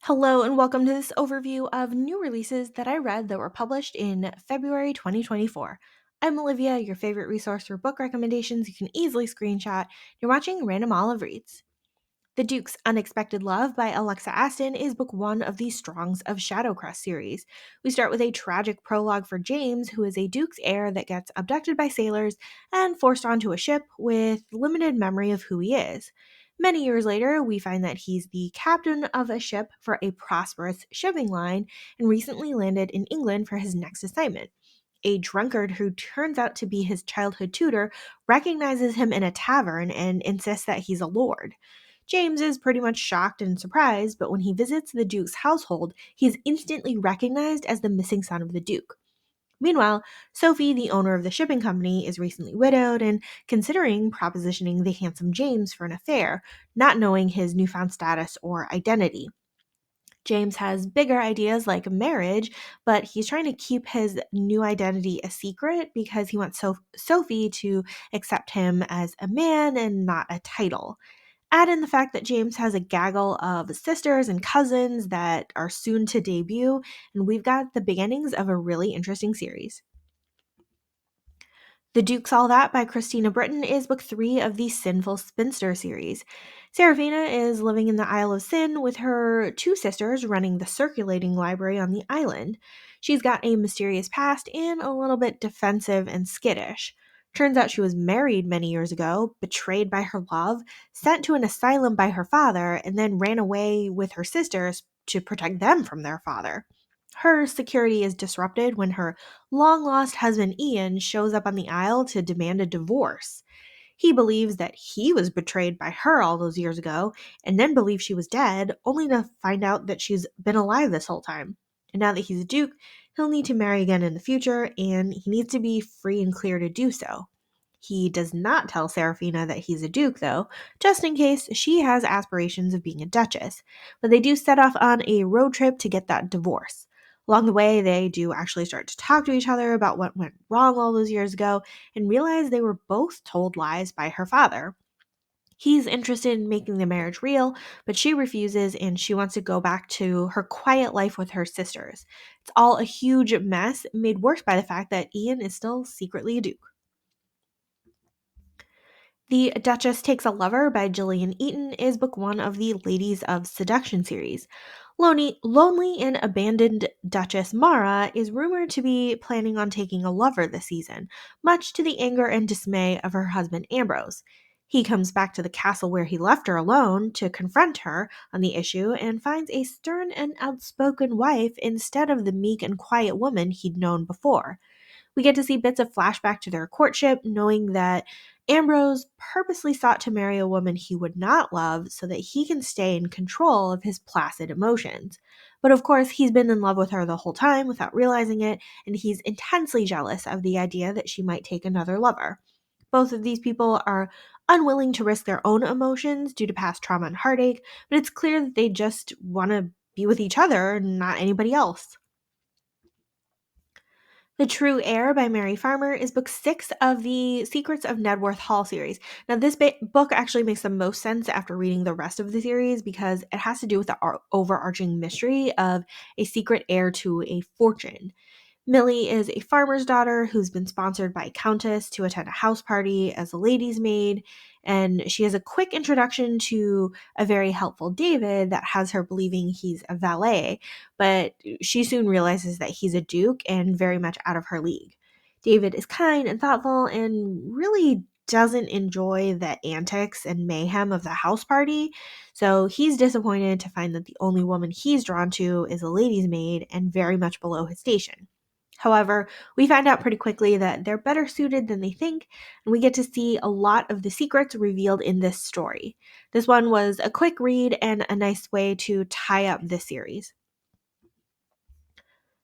Hello, and welcome to this overview of new releases that I read that were published in February 2024. I'm Olivia, your favorite resource for book recommendations you can easily screenshot. You're watching Random Olive Reads. The Duke's Unexpected Love by Alexa Aston is book one of the Strongs of Shadowcrest series. We start with a tragic prologue for James, who is a Duke's heir that gets abducted by sailors and forced onto a ship with limited memory of who he is. Many years later, we find that he's the captain of a ship for a prosperous shipping line and recently landed in England for his next assignment. A drunkard who turns out to be his childhood tutor recognizes him in a tavern and insists that he's a lord. James is pretty much shocked and surprised, but when he visits the Duke's household, he is instantly recognized as the missing son of the Duke. Meanwhile, Sophie, the owner of the shipping company, is recently widowed and considering propositioning the handsome James for an affair, not knowing his newfound status or identity. James has bigger ideas like marriage, but he's trying to keep his new identity a secret because he wants Sophie to accept him as a man and not a title. Add in the fact that James has a gaggle of sisters and cousins that are soon to debut, and we've got the beginnings of a really interesting series. The Duke's All That by Christina Britton is book three of the Sinful Spinster series. Seraphina is living in the Isle of Sin with her two sisters running the circulating library on the island. She's got a mysterious past and a little bit defensive and skittish. Turns out she was married many years ago, betrayed by her love, sent to an asylum by her father, and then ran away with her sisters to protect them from their father. Her security is disrupted when her long lost husband Ian shows up on the Isle to demand a divorce. He believes that he was betrayed by her all those years ago and then believes she was dead, only to find out that she's been alive this whole time. And now that he's a duke, he'll need to marry again in the future, and he needs to be free and clear to do so. He does not tell Seraphina that he's a duke, though, just in case she has aspirations of being a duchess. But they do set off on a road trip to get that divorce. Along the way, they do actually start to talk to each other about what went wrong all those years ago and realize they were both told lies by her father. He's interested in making the marriage real, but she refuses and she wants to go back to her quiet life with her sisters. It's all a huge mess, made worse by the fact that Ian is still secretly a duke. The Duchess Takes a Lover by Gillian Eaton is book one of the Ladies of Seduction series. Lonely and abandoned Duchess Mara is rumored to be planning on taking a lover this season, much to the anger and dismay of her husband Ambrose. He comes back to the castle where he left her alone to confront her on the issue and finds a stern and outspoken wife instead of the meek and quiet woman he'd known before. We get to see bits of flashback to their courtship, knowing that Ambrose purposely sought to marry a woman he would not love so that he can stay in control of his placid emotions. But of course, he's been in love with her the whole time without realizing it, and he's intensely jealous of the idea that she might take another lover. Both of these people are unwilling to risk their own emotions due to past trauma and heartache, but it's clear that they just want to be with each other, not anybody else. The True Heir by Mary Farmer is book six of the Secrets of Nedworth Hall series. Now, this book actually makes the most sense after reading the rest of the series because it has to do with the overarching mystery of a secret heir to a fortune. Millie is a farmer's daughter who's been sponsored by a countess to attend a house party as a lady's maid, and she has a quick introduction to a very helpful David that has her believing he's a valet, but she soon realizes that he's a duke and very much out of her league. David is kind and thoughtful and really doesn't enjoy the antics and mayhem of the house party, so he's disappointed to find that the only woman he's drawn to is a lady's maid and very much below his station. However, we find out pretty quickly that they're better suited than they think, and we get to see a lot of the secrets revealed in this story. This one was a quick read and a nice way to tie up this series.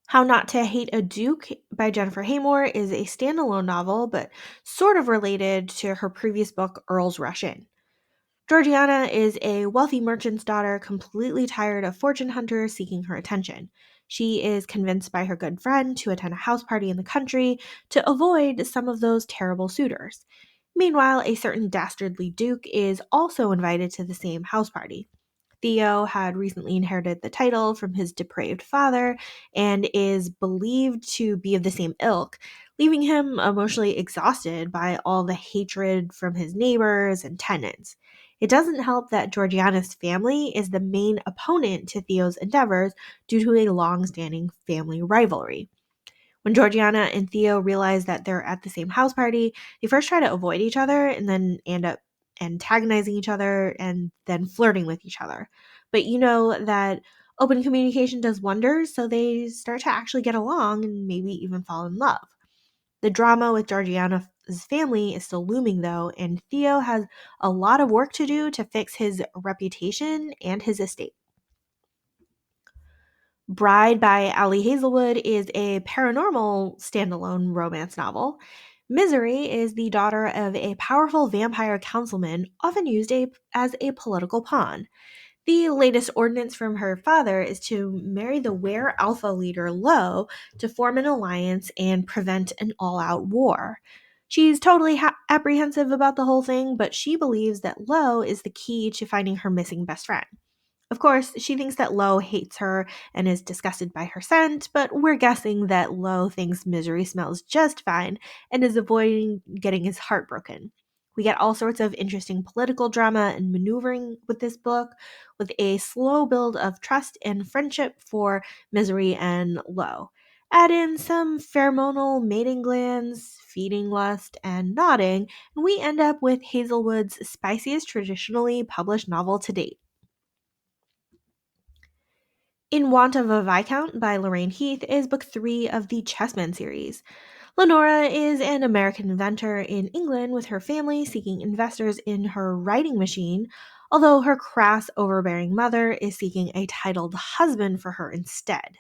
How Not to Hate a Duke by Jennifer Haymore is a standalone novel, but sort of related to her previous book, Earls Rush In. Georgiana is a wealthy merchant's daughter, completely tired of fortune hunters seeking her attention. She is convinced by her good friend to attend a house party in the country to avoid some of those terrible suitors. Meanwhile, a certain dastardly duke is also invited to the same house party. Theo had recently inherited the title from his depraved father and is believed to be of the same ilk, leaving him emotionally exhausted by all the hatred from his neighbors and tenants. It doesn't help that Georgiana's family is the main opponent to Theo's endeavors due to a long standing family rivalry. When Georgiana and Theo realize that they're at the same house party, they first try to avoid each other and then end up antagonizing each other and then flirting with each other. But you know that open communication does wonders, so they start to actually get along and maybe even fall in love. The drama with Georgiana's family is still looming, though, and Theo has a lot of work to do to fix his reputation and his estate. Bride by Ali Hazelwood is a paranormal standalone romance novel. Misery is the daughter of a powerful vampire councilman, often used as a political pawn. The latest ordinance from her father is to marry the Were Alpha leader Lo to form an alliance and prevent an all out war. She's totally apprehensive about the whole thing, but she believes that Lo is the key to finding her missing best friend. Of course, she thinks that Lo hates her and is disgusted by her scent, but we're guessing that Lo thinks Misery smells just fine and is avoiding getting his heart broken. We get all sorts of interesting political drama and maneuvering with this book, with a slow build of trust and friendship for Misery and Lo. Add in some pheromonal mating glands, feeding lust, and nodding, and we end up with Hazelwood's spiciest traditionally published novel to date. In Want of a Viscount by Lorraine Heath is book 3 of the Chessmen series. Lenora is an American inventor in England with her family seeking investors in her writing machine, although her crass, overbearing mother is seeking a titled husband for her instead.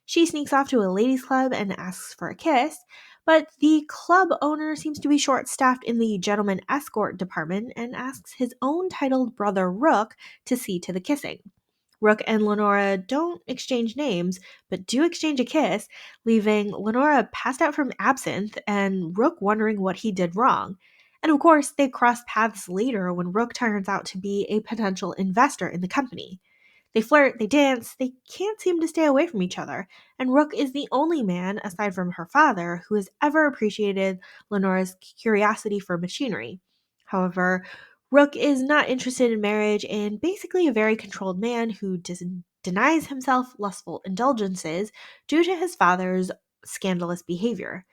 She sneaks off to a ladies' club and asks for a kiss, but the club owner seems to be short staffed in the gentleman escort department and asks his own titled brother Rook to see to the kissing. Rook and Lenora don't exchange names, but do exchange a kiss, leaving Lenora passed out from absinthe and Rook wondering what he did wrong. And of course, they cross paths later when Rook turns out to be a potential investor in the company. They flirt, they dance, they can't seem to stay away from each other, and Rook is the only man, aside from her father, who has ever appreciated Lenora's curiosity for machinery. However, Rook is not interested in marriage and basically a very controlled man who denies himself lustful indulgences due to his father's scandalous behavior.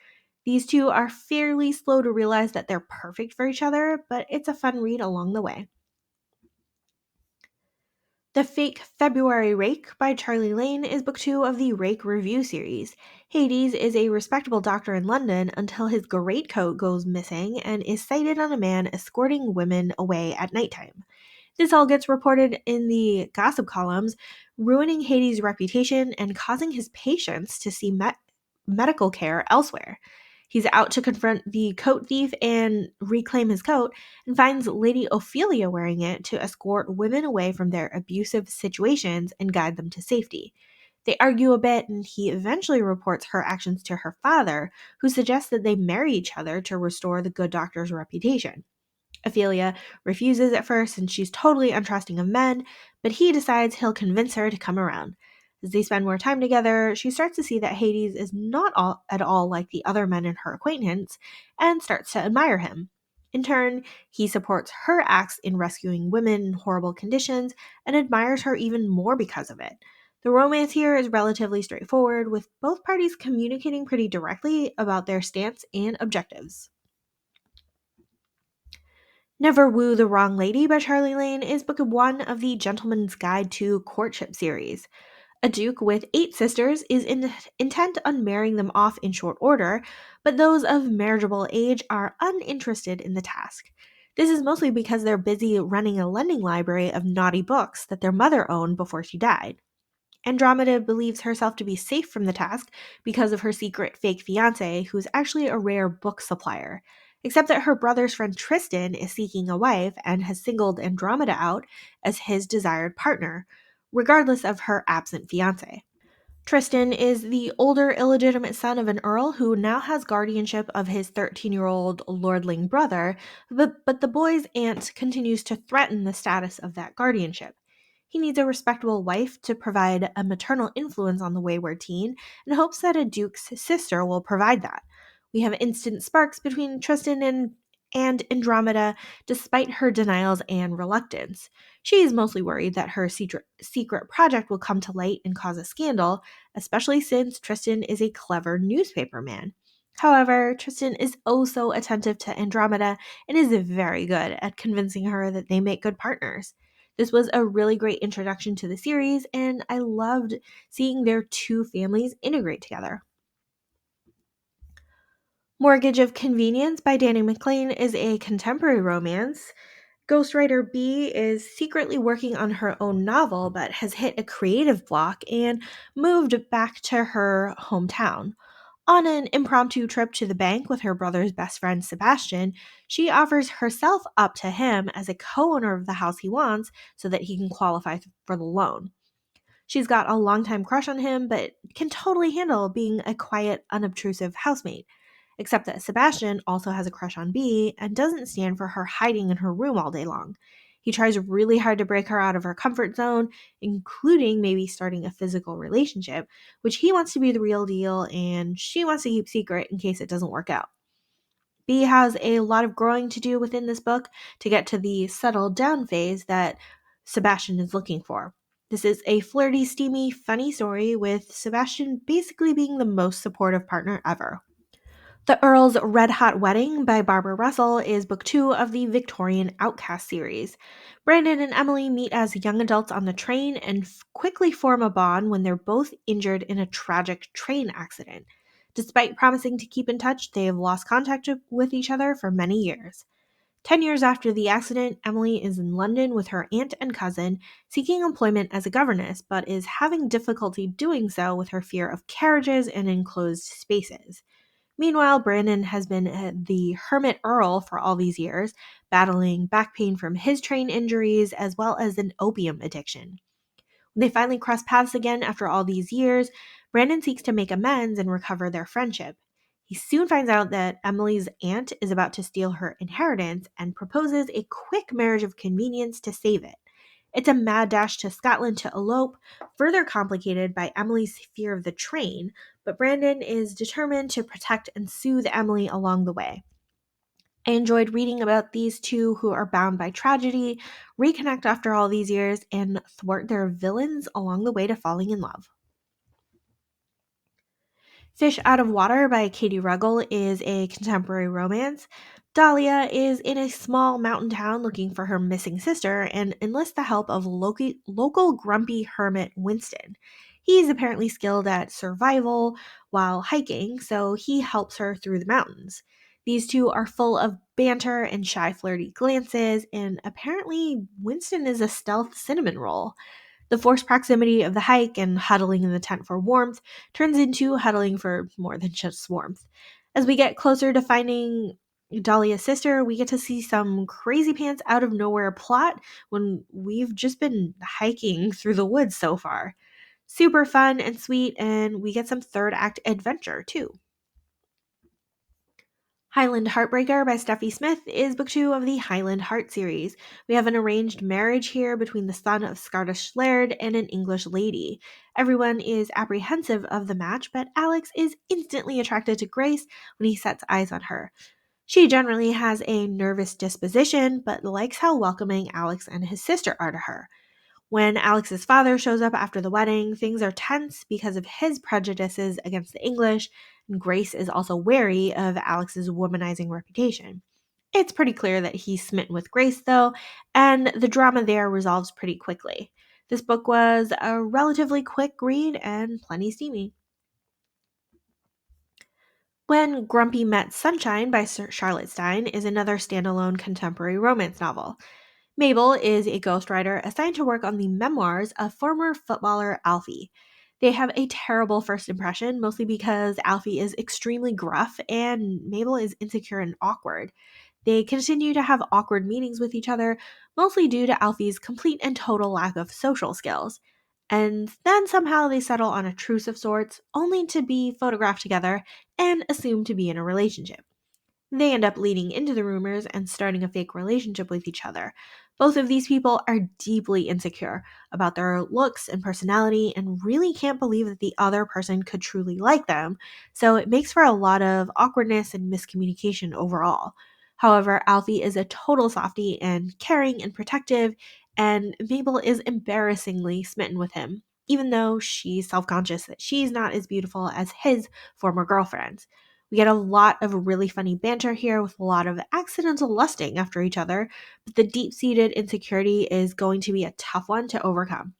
These two are fairly slow to realize that they're perfect for each other, but it's a fun read along the way. The Fake February Rake by Charlie Lane is book 2 of the Rake review series. Hades is a respectable doctor in London until his greatcoat goes missing and is sighted on a man escorting women away at nighttime. This all gets reported in the gossip columns, ruining Hades' reputation and causing his patients to see medical care elsewhere. He's out to confront the coat thief and reclaim his coat, and finds Lady Ophelia wearing it to escort women away from their abusive situations and guide them to safety. They argue a bit, and he eventually reports her actions to her father, who suggests that they marry each other to restore the good doctor's reputation. Ophelia refuses at first, and she's totally untrusting of men, but he decides he'll convince her to come around. As they spend more time together, she starts to see that Hades is not at all like the other men in her acquaintance and starts to admire him. In turn, he supports her acts in rescuing women in horrible conditions and admires her even more because of it. The romance here is relatively straightforward, with both parties communicating pretty directly about their stance and objectives. Never Woo the Wrong Lady by Charlie Lane is book 1 of the Gentleman's Guide to Courtship series. A duke with 8 sisters is intent on marrying them off in short order, but those of marriageable age are uninterested in the task. This is mostly because they're busy running a lending library of naughty books that their mother owned before she died. Andromeda believes herself to be safe from the task because of her secret fake fiance, who is actually a rare book supplier. Except that her brother's friend Tristan is seeking a wife and has singled Andromeda out as his desired partner, regardless of her absent fiance. Tristan is the older illegitimate son of an earl who now has guardianship of his 13-year-old lordling brother, but the boy's aunt continues to threaten the status of that guardianship. He needs a respectable wife to provide a maternal influence on the wayward teen and hopes that a duke's sister will provide that. We have instant sparks between Tristan and Andromeda despite her denials and reluctance. She is mostly worried that her secret project will come to light and cause a scandal, especially since Tristan is a clever newspaper man. However, Tristan is oh so attentive to Andromeda and is very good at convincing her that they make good partners. This was a really great introduction to the series, and I loved seeing their two families integrate together. Mortgage of Convenience by Danny McLean is a contemporary romance. Ghostwriter B is secretly working on her own novel but has hit a creative block and moved back to her hometown. On an impromptu trip to the bank with her brother's best friend Sebastian, she offers herself up to him as a co owner of the house he wants so that he can qualify for the loan. She's got a longtime crush on him, but can totally handle being a quiet, unobtrusive housemate. Except that Sebastian also has a crush on Bee and doesn't stand for her hiding in her room all day long. He tries really hard to break her out of her comfort zone, including maybe starting a physical relationship, which he wants to be the real deal and she wants to keep secret in case it doesn't work out. Bee has a lot of growing to do within this book to get to the settled down phase that Sebastian is looking for. This is a flirty, steamy, funny story with Sebastian basically being the most supportive partner ever. The Earls' RedHot Wedding by Barbara Russell is book 2 of the Victorian Outcast series. Brandon and Emily meet as young adults on the train and quickly form a bond when they're both injured in a tragic train accident. Despite promising to keep in touch, they have lost contact with each other for many years. 10 years after the accident, Emily is in London with her aunt and cousin, seeking employment as a governess, but is having difficulty doing so with her fear of carriages and enclosed spaces. Meanwhile, Brandon has been the hermit Earl for all these years, battling back pain from his train injuries as well as an opium addiction. When they finally cross paths again after all these years, Brandon seeks to make amends and recover their friendship. He soon finds out that Emily's aunt is about to steal her inheritance and proposes a quick marriage of convenience to save it. It's a mad dash to Scotland to elope, further complicated by Emily's fear of the train, but Brandon is determined to protect and soothe Emily along the way. I enjoyed reading about these two who are bound by tragedy, reconnect after all these years, and thwart their villains along the way to falling in love. Fish Out of Water by Katie Ruggles is a contemporary romance. Dahlia is in a small mountain town looking for her missing sister and enlists the help of local grumpy hermit Winston. He's apparently skilled at survival while hiking, so he helps her through the mountains. These two are full of banter and shy, flirty glances, and apparently Winston is a stealth cinnamon roll. The forced proximity of the hike and huddling in the tent for warmth turns into huddling for more than just warmth. As we get closer to finding Dahlia's sister, we get to see some crazy pants out of nowhere plot when we've just been hiking through the woods so far. Super fun and sweet, and we get some third act adventure too. Highland Heartbreaker by Steffi Smith is book 2 of the Highland Heart series. We have an arranged marriage here between the son of Scottish laird and an English lady. Everyone is apprehensive of the match, but Alex is instantly attracted to Grace when he sets eyes on her. She generally has a nervous disposition, but likes how welcoming Alex and his sister are to her. When Alex's father shows up after the wedding, things are tense because of his prejudices against the English, and Grace is also wary of Alex's womanizing reputation. It's pretty clear that he's smitten with Grace, though, and the drama there resolves pretty quickly. This book was a relatively quick read and plenty steamy. When Grumpy Met Sunshine by Charlotte Stein is another standalone contemporary romance novel. Mabel is a ghostwriter assigned to work on the memoirs of former footballer Alfie. They have a terrible first impression, mostly because Alfie is extremely gruff and Mabel is insecure and awkward. They continue to have awkward meetings with each other, mostly due to Alfie's complete and total lack of social skills. And then somehow they settle on a truce of sorts, only to be photographed together and assumed to be in a relationship. They end up leading into the rumors and starting a fake relationship with each other. Both of these people are deeply insecure about their looks and personality and really can't believe that the other person could truly like them, so it makes for a lot of awkwardness and miscommunication overall. However, Alfie is a total softie and caring and protective, and Mabel is embarrassingly smitten with him, even though she's self conscious that she's not as beautiful as his former girlfriends. We get a lot of really funny banter here with a lot of accidental lusting after each other, but the deep seated insecurity is going to be a tough one to overcome.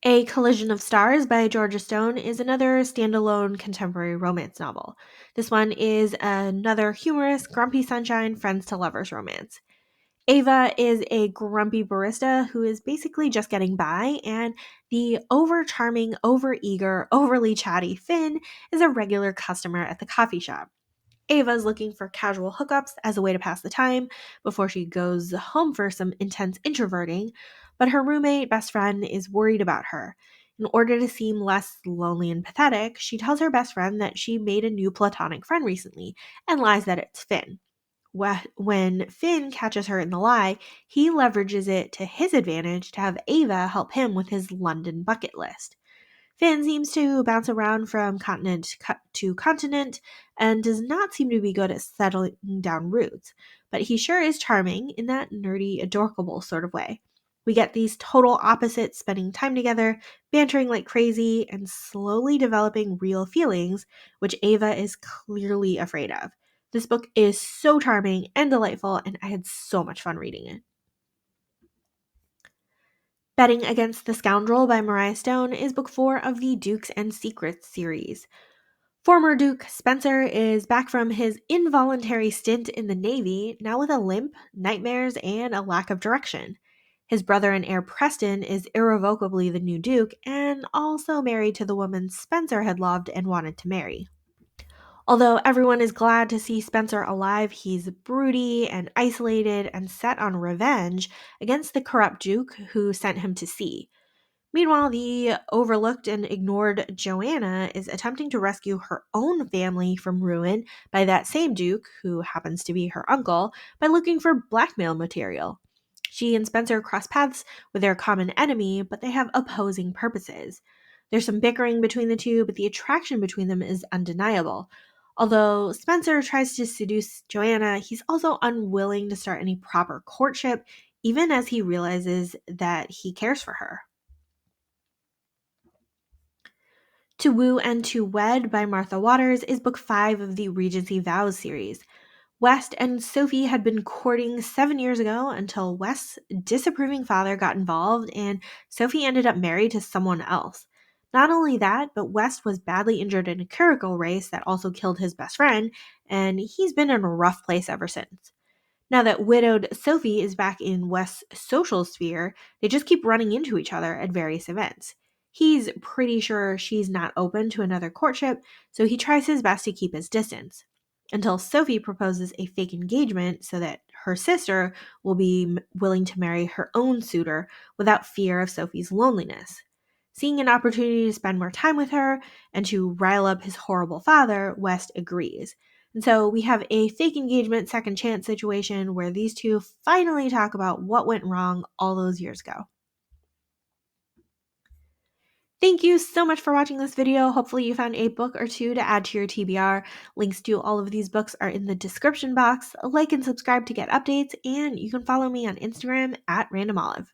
A Collision of Stars by Georgia Stone is another standalone contemporary romance novel. This one is another humorous, grumpy sunshine, friends to lovers romance. Ava is a grumpy barista who is basically just getting by, and the over charming, over eager, overly chatty Finn is a regular customer at the coffee shop. Ava's looking for casual hookups as a way to pass the time before she goes home for some intense introverting, but her roommate best friend is worried about her. In order to seem less lonely and pathetic, she tells her best friend that she made a new platonic friend recently and lies that it's Finn. When Finn catches her in the lie, he leverages it to his advantage to have Ava help him with his London bucket list. Finn seems to bounce around from continent to continent and does not seem to be good at settling down roots, but he sure is charming in that nerdy, adorable sort of way. We get these total opposites spending time together, bantering like crazy, and slowly developing real feelings, which Ava is clearly afraid of. This book is so charming and delightful, and I had so much fun reading it. Betting Against the Scoundrel by Mariah Stone is book 4 of the Dukes and Secrets series. Former Duke Spencer is back from his involuntary stint in the Navy, now with a limp, nightmares, and a lack of direction. His brother and heir Preston is irrevocably the new Duke and also married to the woman Spencer had loved and wanted to marry. Although everyone is glad to see Spencer alive, he's broody and isolated and set on revenge against the corrupt Duke who sent him to sea. Meanwhile, the overlooked and ignored Joanna is attempting to rescue her own family from ruin by that same Duke, who happens to be her uncle, by looking for blackmail material. She and Spencer cross paths with their common enemy, but they have opposing purposes. There's some bickering between the two, but the attraction between them is undeniable. Although Spencer tries to seduce Joanna, he's also unwilling to start any proper courtship, even as he realizes that he cares for her. To Woo and to Wed by Martha Waters is book 5 of the Regency Vows series. West and Sophie had been courting 7 years ago until West's disapproving father got involved and Sophie ended up married to someone else. Not only that, but West was badly injured in a curricle race that also killed his best friend, and he's been in a rough place ever since. Now that widowed Sophie is back in West's social sphere, they just keep running into each other at various events. He's pretty sure she's not open to another courtship, so he tries his best to keep his distance. Until Sophie proposes a fake engagement so that her sister will be willing to marry her own suitor without fear of Sophie's loneliness. Seeing an opportunity to spend more time with her and to rile up his horrible father, West agrees. And so we have a fake engagement second chance situation where these two finally talk about what went wrong all those years ago. Thank you so much for watching this video. Hopefully you found a book or two to add to your TBR. Links to all of these books are in the description box. Like and subscribe to get updates, and you can follow me on Instagram at randomolive.